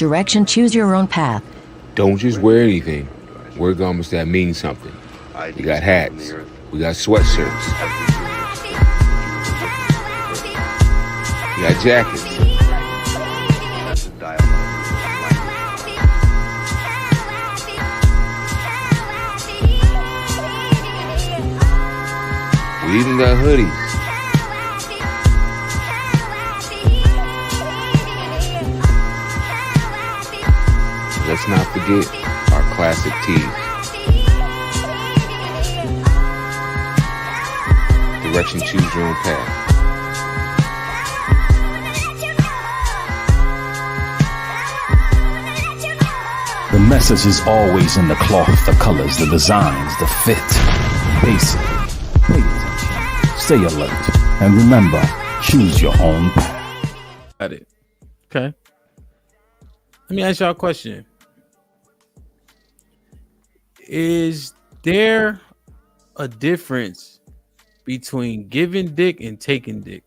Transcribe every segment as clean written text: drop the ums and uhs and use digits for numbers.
Direction, choose your own path. Don't just wear anything. Wear garments that mean something. We got hats. We got sweatshirts. We got jackets. We even got hoodies. Let's not forget our classic tees. Direction, choose your own path. The message is always in the cloth, the colors, the designs, the fit. Basically, pay attention, stay alert, and remember, choose your own path. Got it. Okay. Let me ask y'all a question. Is there a difference between giving dick and taking dick?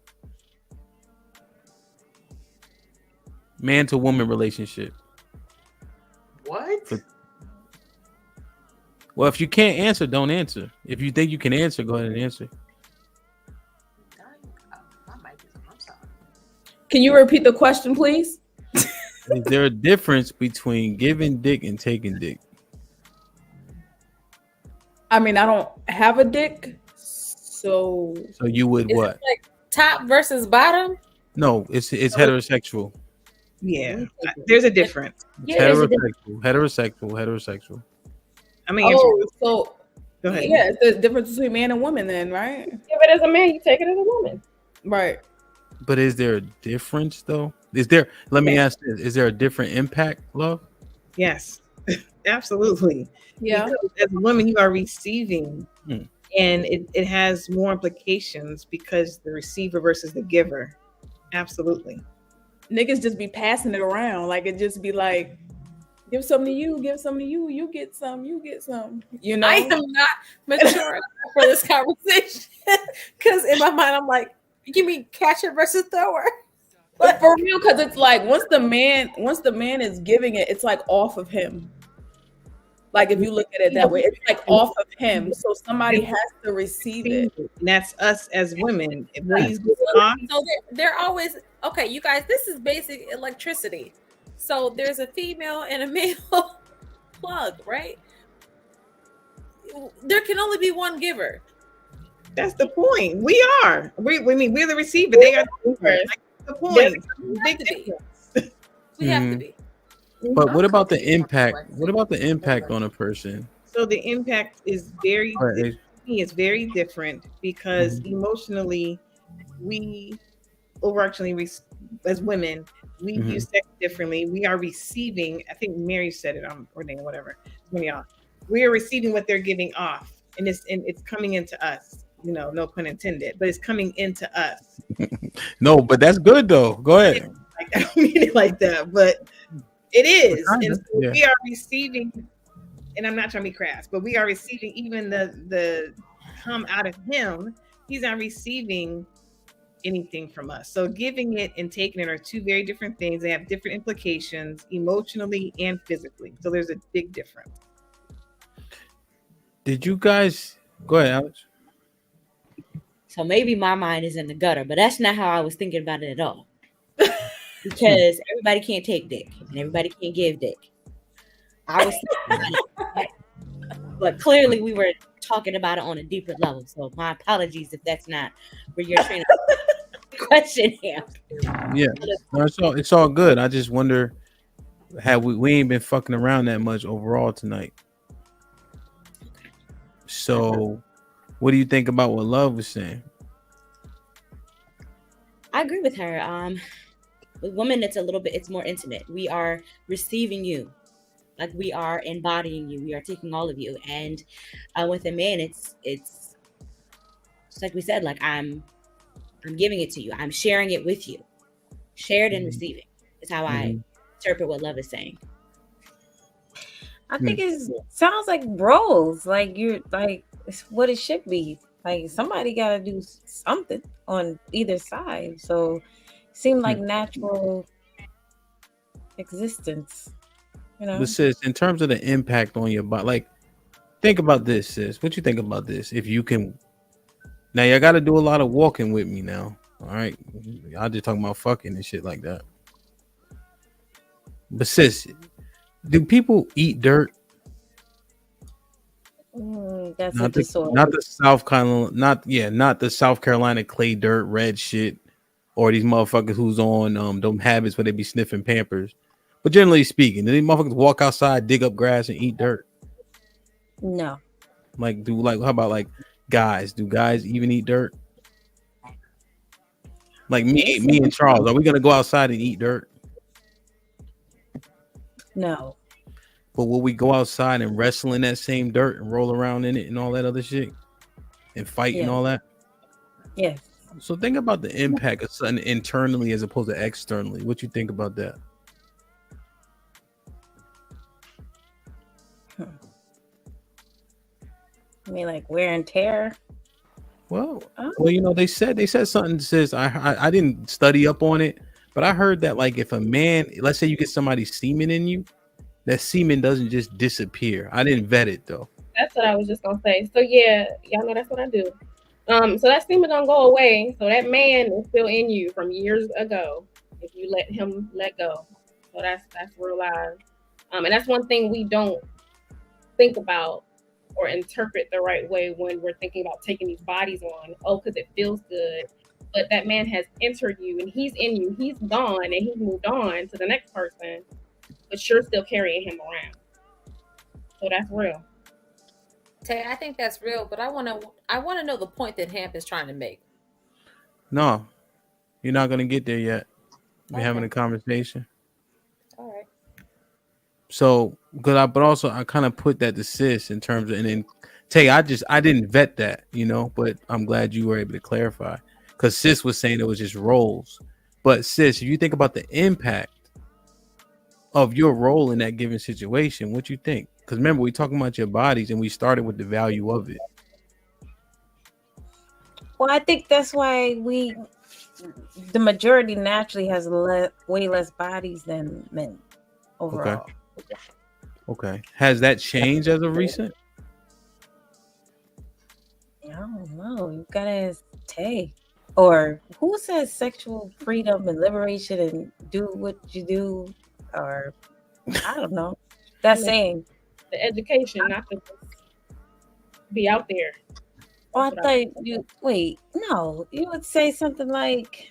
Man to woman relationship. What? Well, if you can't answer, don't answer. If you think you can answer, go ahead and answer. Can you repeat the question, please? Is there a difference between giving dick and taking dick? I mean, I don't have a dick, so you would Is what? it like top versus bottom? No, it's heterosexual. Yeah, there's a difference. Yeah, Heterosexual. I mean, so go ahead. Yeah, it's the difference between man and woman, then, right? Yeah, but as a man, you take it as a woman. Right. But is there a difference though? Let me ask this, is there a different impact, love? Yes, absolutely. Yeah. Because as a woman, you are receiving, and it has more implications because the receiver versus the giver. Absolutely. Niggas just be passing it around. Like, it just be like, give some to you, give some to you, you get some, you get some. You know? I am not mature enough for this conversation. Because in my mind, I'm like, you mean catcher versus thrower? But for real, because it's like once the man is giving it, it's like off of him. Like, if you look at it that way, it's like off of him. So somebody has to receive it. And that's us as women. So they're always, okay, you guys, this is basic electricity. So there's a female and a male plug, right? There can only be one giver. That's the point. We're the receiver. They are the giver. Like, the point. Big difference. We have to be. But what about the impact? What about the impact on a person? So the impact is very different because emotionally, we overarchingly, as women, we view sex differently. We are receiving. I think Mary said it. Or whatever. One of y'all. We are receiving what they're giving off, and it's coming into us. You know, no pun intended, but it's coming into us. No, but that's good though. Go ahead. I don't mean it like that, but it is. And so we are receiving, and I'm not trying to be crass, but we are receiving even the come out of him. He's not receiving anything from us. So giving it and taking it are two very different things. They have different implications emotionally and physically. So there's a big difference. Did you guys go ahead, Alex? So maybe my mind is in the gutter, but that's not how I was thinking about it at all. Because everybody can't take dick and everybody can't give dick. I was thinking about it, but clearly we were talking about it on a deeper level. So my apologies if that's not where you're trying to question him. Yeah, no, it's all good. I just wonder how we ain't been fucking around that much overall tonight. So what do you think about what Love was saying? I agree with her. With women, it's more intimate. We are receiving you, like we are embodying you. We are taking all of you. And with a man, it's like we said, like I'm giving it to you. I'm sharing it with you. Shared and receiving is how I interpret what Love is saying. I think it sounds like bros. Like you're like it's what it should be. Like somebody got to do something on either side. So it seemed like natural existence. You know. But sis, in terms of the impact on your body, like think about this, sis. What you think about this? If you can, now you got to do a lot of walking with me now. All right, I just talking about fucking and shit like that. But sis, do people eat dirt? That's Not a disorder. not the not the South Carolina clay dirt red shit, or these motherfuckers who's on them habits where they be sniffing Pampers. But generally speaking, do these motherfuckers walk outside, dig up grass, and eat dirt? No. How about like guys? Do guys even eat dirt? Like me and Charles, are we gonna go outside and eat dirt? No. But will we go outside and wrestle in that same dirt and roll around in it and all that other shit and fight and all that? Yes. So think about the impact of something internally as opposed to externally. What you think about that? I mean, like wear and tear. Well, you know, they said something that says I didn't study up on it, but I heard that like if a man, let's say you get somebody's semen in you, that semen doesn't just disappear. I didn't vet it though. That's what I was just gonna say. So yeah, y'all know that's what I do. So that semen don't go away. So that man is still in you from years ago if you let him let go. So that's real live. And that's one thing we don't think about or interpret the right way when we're thinking about taking these bodies on. Oh, because it feels good. But that man has entered you and he's in you. He's gone and he's moved on to the next person, but you're still carrying him around. So that's real. Tay, I think that's real, but I want to know the point that Hamp is trying to make. No, you're not gonna get there yet. We're having a conversation. All right. So, but I kind of put that to sis in terms of, and then Tay, I didn't vet that, you know, but I'm glad you were able to clarify because sis was saying it was just roles. But sis, if you think about the impact of your role in that given situation, what you think? Because remember, we talking about your bodies and we started with the value of it. Well, I think that's why the majority naturally has way less bodies than men overall. Okay. Has that changed as of recent? I don't know. You gotta ask Tay. Or who says sexual freedom and liberation and do what you do? Or I don't know. That's saying the education, not to be out there. Oh, I thought you would say something like,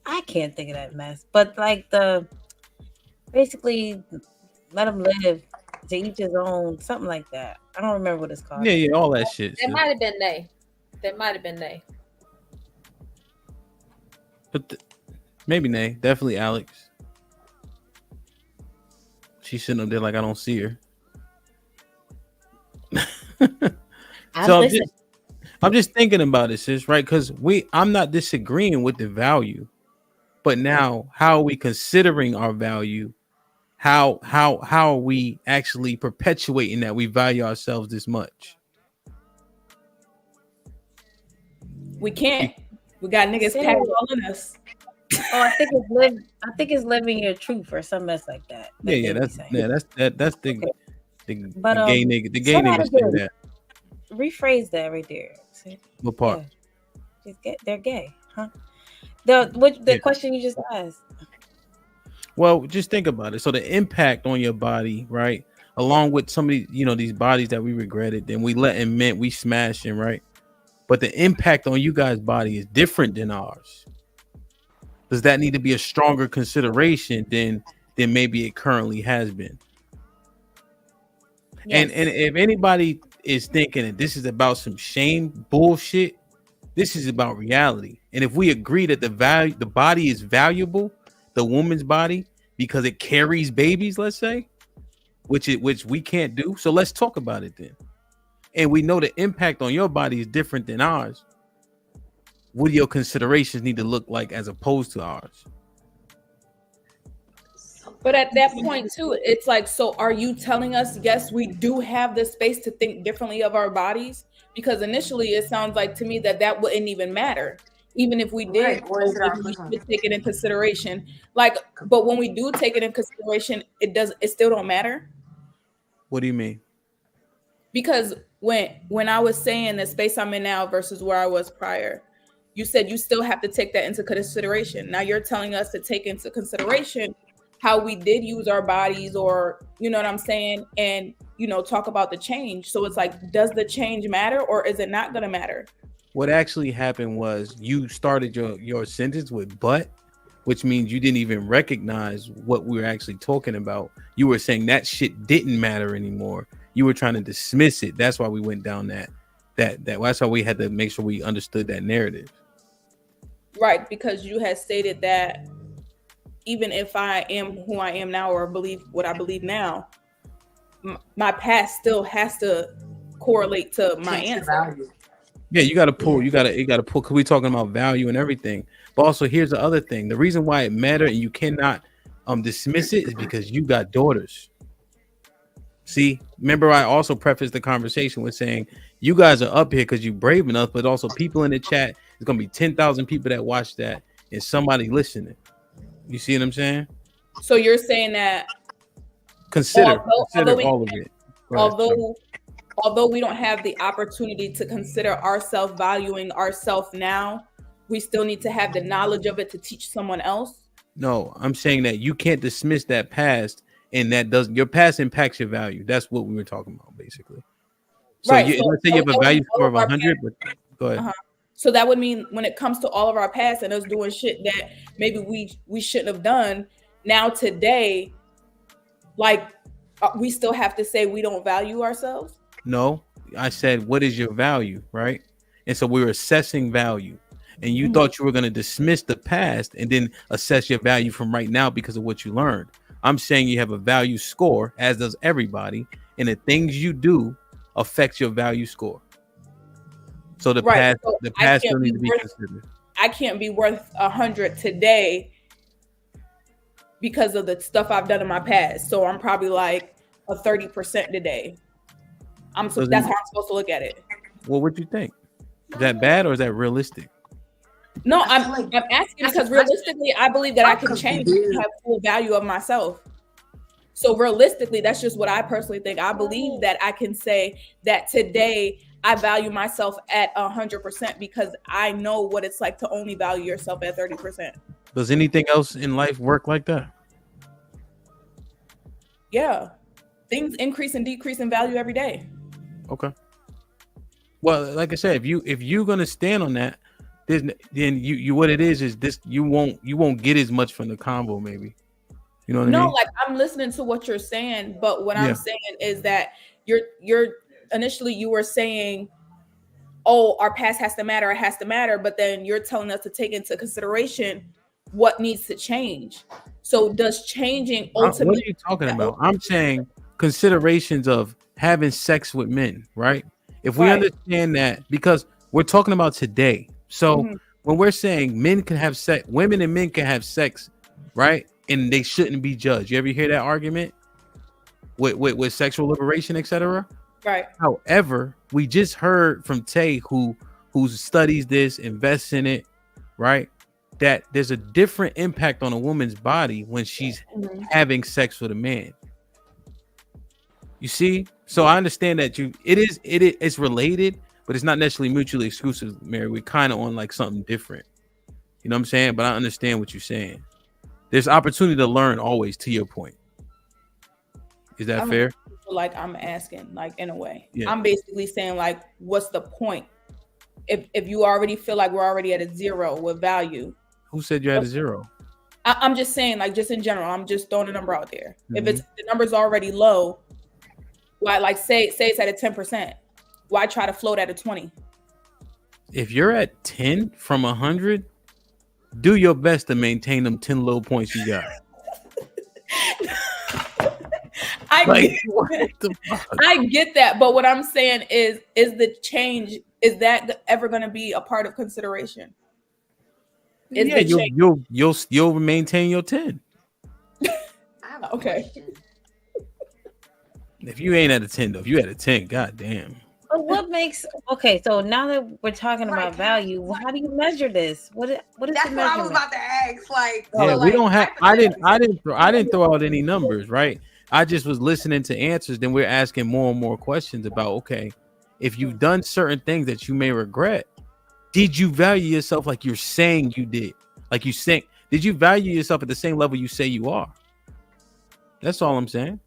I can't think of that mess, but like basically let them live, to each his own, something like that. I don't remember what it's called. Yeah, all that shit. That might have been they. But maybe Nay. Definitely Alex. She's sitting up there like I don't see her. So I'm just thinking about it, sis, right? Because I'm not disagreeing with the value, but now how are we considering our value? How are we actually perpetuating that we value ourselves this much? We can't. We got niggas packed all in us. Oh, I think it's living your truth or something else like that. That's the But gay nigga. The gay nigga said that. Rephrase that right there. What part? Yeah. They're gay, huh? The question you just asked. Well, just think about it. So the impact on your body, right? Along with some of these, these bodies that we regretted, then we letting men, we smashing, right? But the impact on you guys' body is different than ours. Does that need to be a stronger consideration than maybe it currently has been? Yes. And if anybody is thinking that this is about some shame bullshit, this is about reality. And if we agree that the body is valuable, the woman's body, because it carries babies, let's say, which we can't do. So let's talk about it then. And we know the impact on your body is different than ours. What do your considerations need to look like as opposed to ours? But at that point too, it's like, so are you telling us, yes, we do have the space to think differently of our bodies? Because initially it sounds like to me that wouldn't even matter. even if we did, we should take it in consideration. Like, but when we do take it in consideration, it still don't matter. What do you mean? Because when I was saying the space I'm in now versus where I was prior, you said you still have to take that into consideration. Now you're telling us to take into consideration how we did use our bodies, or you know what I'm saying, and talk about the change. So it's like, does the change matter, or is it not going to matter? What actually happened was you started your sentence with "but," which means you didn't even recognize what we were actually talking about. You were saying that shit didn't matter anymore. You were trying to dismiss it. That's why we went down that. That's why we had to make sure we understood that narrative. Right, because you had stated that even if I am who I am now, or believe what I believe now, my past still has to correlate to my answer. Yeah, you got to pull. You got to pull. Because we're talking about value and everything. But also, here's the other thing: the reason why it matters and you cannot dismiss it is because you got daughters. See, remember, I also prefaced the conversation with saying you guys are up here because you're brave enough, but also people in the chat. There's gonna be 10,000 people that watch that, and somebody listening. You see what I'm saying? So you're saying that consider all of it. Although we don't have the opportunity to consider ourselves valuing ourselves now, we still need to have the knowledge of it to teach someone else. No, I'm saying that you can't dismiss that past, and that doesn't. Your past impacts your value. That's what we were talking about, basically. So right. Let's say you have a value score of 100. But go ahead. Uh-huh. So that would mean when it comes to all of our past and us doing shit that maybe we shouldn't have done, now today, like we still have to say we don't value ourselves? No, I said, what is your value, right? And so we were assessing value, and you thought you were going to dismiss the past and then assess your value from right now because of what you learned. I'm saying you have a value score, as does everybody, and the things you do affect your value score. So the past still needs to be considered. I can't be worth 100 today because of the stuff I've done in my past. So I'm probably like a 30% today. That's how I'm supposed to look at it. Well, what do you think? Is that bad or is that realistic? No, I'm asking because realistically, I believe that I can change and have full value of myself. So realistically, that's just what I personally think. I believe that I can say that today I value myself at 100% because I know what it's like to only value yourself at 30%. Does anything else in life work like that? Yeah. Things increase and decrease in value every day. Okay. Well, like I said, if you're gonna stand on that, then you what it is this you won't get as much from the convo, maybe. You know what I mean? No, like I'm listening to what you're saying, but what I'm saying is that you're initially you were saying, oh, our past has to matter, it has to matter, but then you're telling us to take into consideration what needs to change. So does changing ultimately? What are you talking about? I'm saying considerations of having sex with men, right? If we understand that, because we're talking about today. So when we're saying men can have sex, women and men can have sex, right? And they shouldn't be judged. You ever hear that argument with sexual liberation, etc.? Right. However, we just heard from Tay, who studies this, invests in it, right? That there's a different impact on a woman's body when she's having sex with a man. You see? So I understand that it's related, but it's not necessarily mutually exclusive, Mary. We're kind of on like something different. You know what I'm saying? But I understand what you're saying. There's opportunity to learn always, to your point. Is that fair? Like I'm asking, like in a way. Yeah. I'm basically saying, like, what's the point? If you already feel like we're already at a zero with value. Who said you're at a zero? I'm just saying, like, just in general, I'm just throwing a number out there. If the number's already low, why, like, say it's at a 10%, why try to float at a 20? If you're at 10 from 100, do your best to maintain them 10 low points you got. I get that, but what I'm saying is the change, is that ever going to be a part of consideration? You'll maintain your 10. Okay. If you ain't at a 10 though, if you at a 10, goddamn, But what makes okay? So now that we're talking about value, how do you measure this? What is That's the what I was measurement? about to ask. Like, Yeah, so we like, don't have. I didn't throw out any numbers, right? I just was listening to answers. Then we're asking more and more questions about, okay, if you've done certain things that you may regret, did you value yourself like you're saying you did? Like you saying, did you value yourself at the same level you say you are? That's all I'm saying.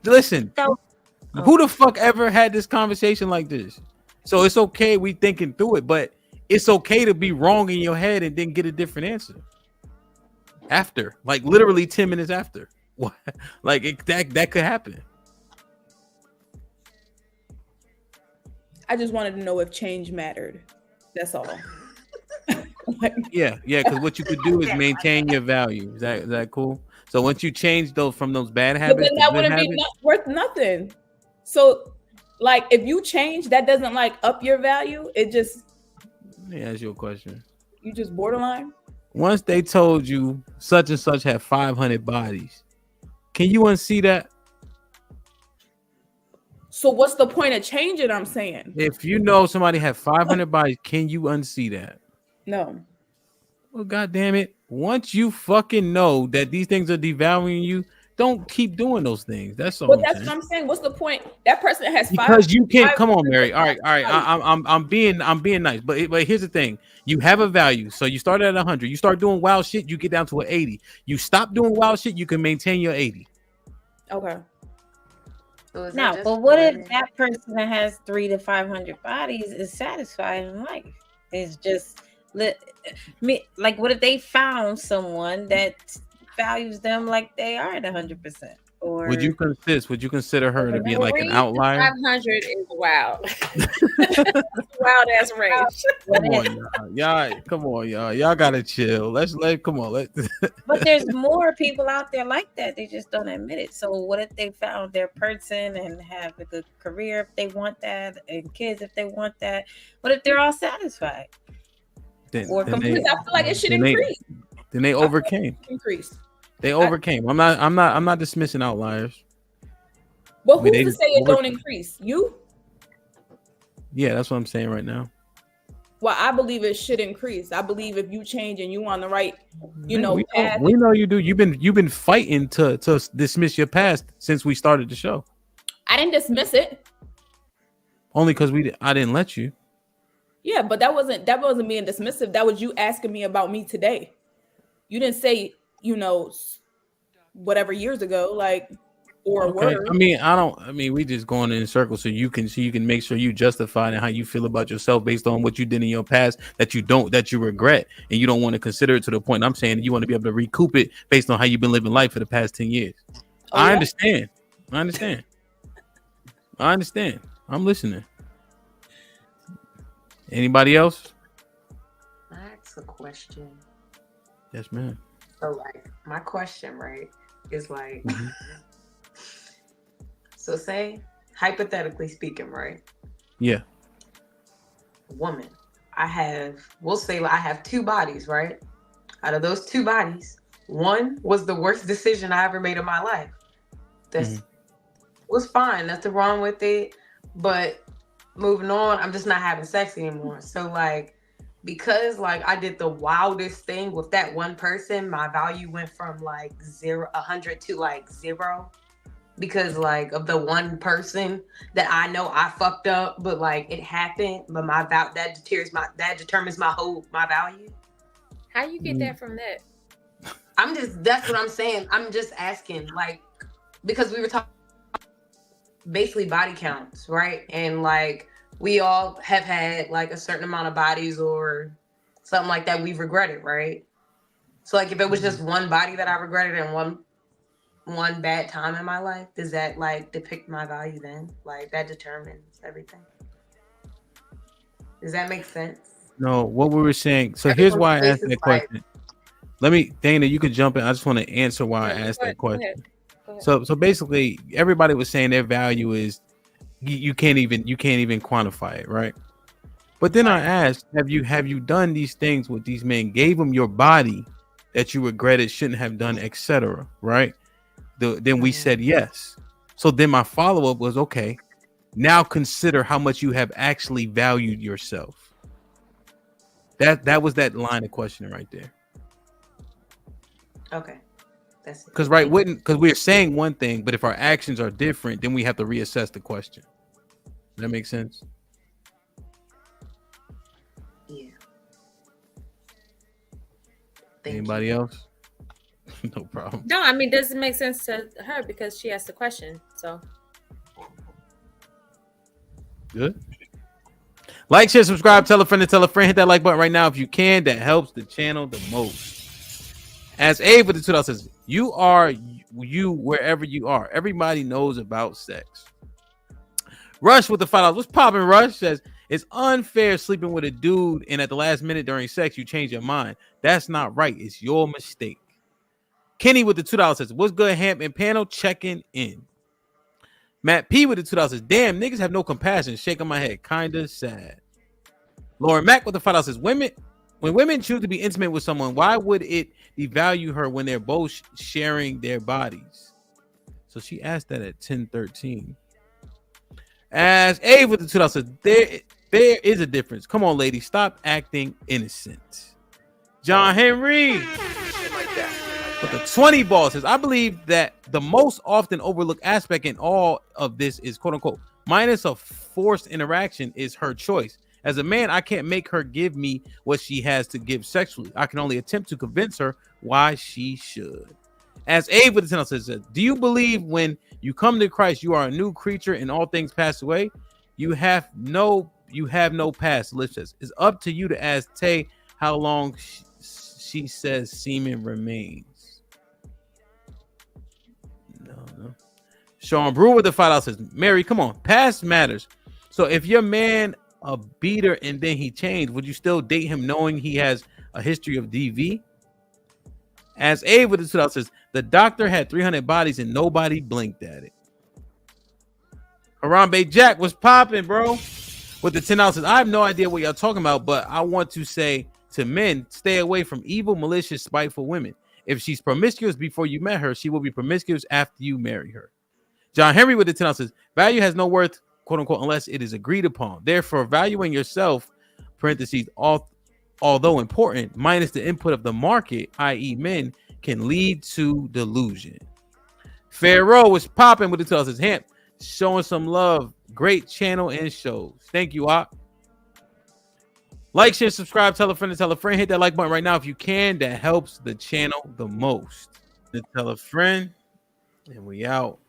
Listen, who the fuck ever had this conversation like this? So it's okay, we thinking through it, but it's okay to be wrong in your head and then get a different answer after, like literally 10 minutes after. Like that could happen. I just wanted to know if change mattered. That's all. Yeah, because what you could do is maintain your value. Is that cool? So once you change those from those bad habits, then that wouldn't be worth nothing. So, like, if you change, that doesn't like up your value. It just. Let me ask you a question. You just borderline. Once they told you such and such have 500 bodies, can you unsee that? So what's the point of changing? I'm saying. If you know somebody have 500 bodies, can you unsee that? No. Well, God damn it. Once you fucking know that these things are devaluing you, don't keep doing those things. That's all. But that's what I'm saying. What's the point? That person has because you can't. Come on, Mary. All right. I'm being nice, but here's the thing. You have a value, so you start at 100. You start doing wild shit, you get down to an 80. You stop doing wild shit, you can maintain your 80. Okay. So now, but what if that person that has 300 to 500 bodies is satisfied in life? It's just like, what if they found someone that values them like they are at 100%? Or would you consider her to be like an outlier? 500 is wild. Wild ass range. Come on, y'all. Y'all gotta chill. Come on. But there's more people out there like that. They just don't admit it. So what if they found their person and have a good career if they want that, and kids if they want that? What if they're all satisfied? Or completely? I feel like it should increase. Then they overcame. Increase. They overcame. I'm not dismissing outliers. But who's to say it don't increase? You? Yeah, that's what I'm saying right now. Well, I believe it should increase. I believe if you change and you on the right, path. We know you do. You've been fighting to dismiss your past since we started the show. I didn't dismiss it. Only because I didn't let you. Yeah, but that wasn't being dismissive. That was you asking me about me today. You didn't say, whatever years ago, like, or okay. word. I mean, we just going in circles so you can make sure you justify and how you feel about yourself based on what you did in your past that you regret, and you don't want to consider it to the point. I'm saying you want to be able to recoup it based on how you've been living life for the past 10 years. Oh, I understand. I'm listening. Anybody else? I ask a question. Yes, ma'am. So, like, my question, right, is like, so say, hypothetically speaking, right? Yeah. Woman, we'll say I have two bodies, right? Out of those two bodies, one was the worst decision I ever made in my life. This was fine. Nothing wrong with it. But moving on, I'm just not having sex anymore. So, like, because like I did the wildest thing with that one person, my value went from like 100 to like 0 because like of the one person that I know I fucked up, but like it happened, but that determines my value. How you get that from that? That's what I'm saying. I'm just asking, like, because we were talking basically body counts, right? And like we all have had like a certain amount of bodies or something like that we've regretted, right? So like if it was just one body that I regretted and one bad time in my life, does that like depict my value then? Like that determines everything. Does that make sense? No, what we were saying. So here's why I asked that question. Dana, you can jump in. I just want to answer why I asked that question. So basically everybody was saying their value is you can't even quantify it, right? But then I asked, have you done these things with these men? Gave them your body that you regretted, shouldn't have done, etc. Right? Then we said yes. So then my follow-up was, okay, now consider how much you have actually valued yourself. That was that line of questioning right there. Okay. That's because because we're saying one thing, but if our actions are different, then we have to reassess the question. Does that make sense? Yeah. Anybody else? No problem. No, I mean, does it make sense to her because she asked the question? So good. Like, share, subscribe, tell a friend to tell a friend. Hit that like button right now if you can. That helps the channel the most. As Abe with the $2 says, you are you wherever you are. Everybody knows about sex. Rush with the $5. What's popping? Rush says it's unfair sleeping with a dude and at the last minute during sex you change your mind. That's not right. It's your mistake. Kenny with the $2 says, what's good, Hamp and panel? Checking in. Matt P with the $2 says, damn, niggas have no compassion. Shaking my head. Kinda sad. Lauren Mack with the $5 says, when women choose to be intimate with someone, why would it devalue her when they're both sharing their bodies? So she asked that at 10:13. As A with the $2 says, there is a difference. Come on, lady, stop acting innocent. John Henry with the 20 ball says, I believe that the most often overlooked aspect in all of this is quote unquote minus a forced interaction is her choice. As a man, I can't make her give me what she has to give sexually. I can only attempt to convince her why she should. As Abe with the 10 says, do you believe when you come to Christ, you are a new creature and all things pass away? You have no past. Liz says, it's up to you to ask Tay how long she says semen remains. No. Sean Brewer with the $5 says, Mary, come on, past matters. So if your man a beater and then he changed, would you still date him knowing he has a history of DV? As Abe with the $2 says, the doctor had 300 bodies and nobody blinked at it. Harambe Jack was popping, bro. With the $10 says, I have no idea what y'all talking about, but I want to say to men, stay away from evil, malicious, spiteful women. If she's promiscuous before you met her, she will be promiscuous after you marry her. John Henry with the $10 says, value has no worth, quote unquote, unless it is agreed upon. Therefore, valuing yourself, parentheses, although important, minus the input of the market, i.e. men, can lead to delusion. Pharaoh was popping with the $10 says, Hamp, showing some love. Great channel and shows. Thank you, Op. Like, share, subscribe, tell a friend to tell a friend. Hit that like button right now if you can. That helps the channel the most. Tell a friend, and we out.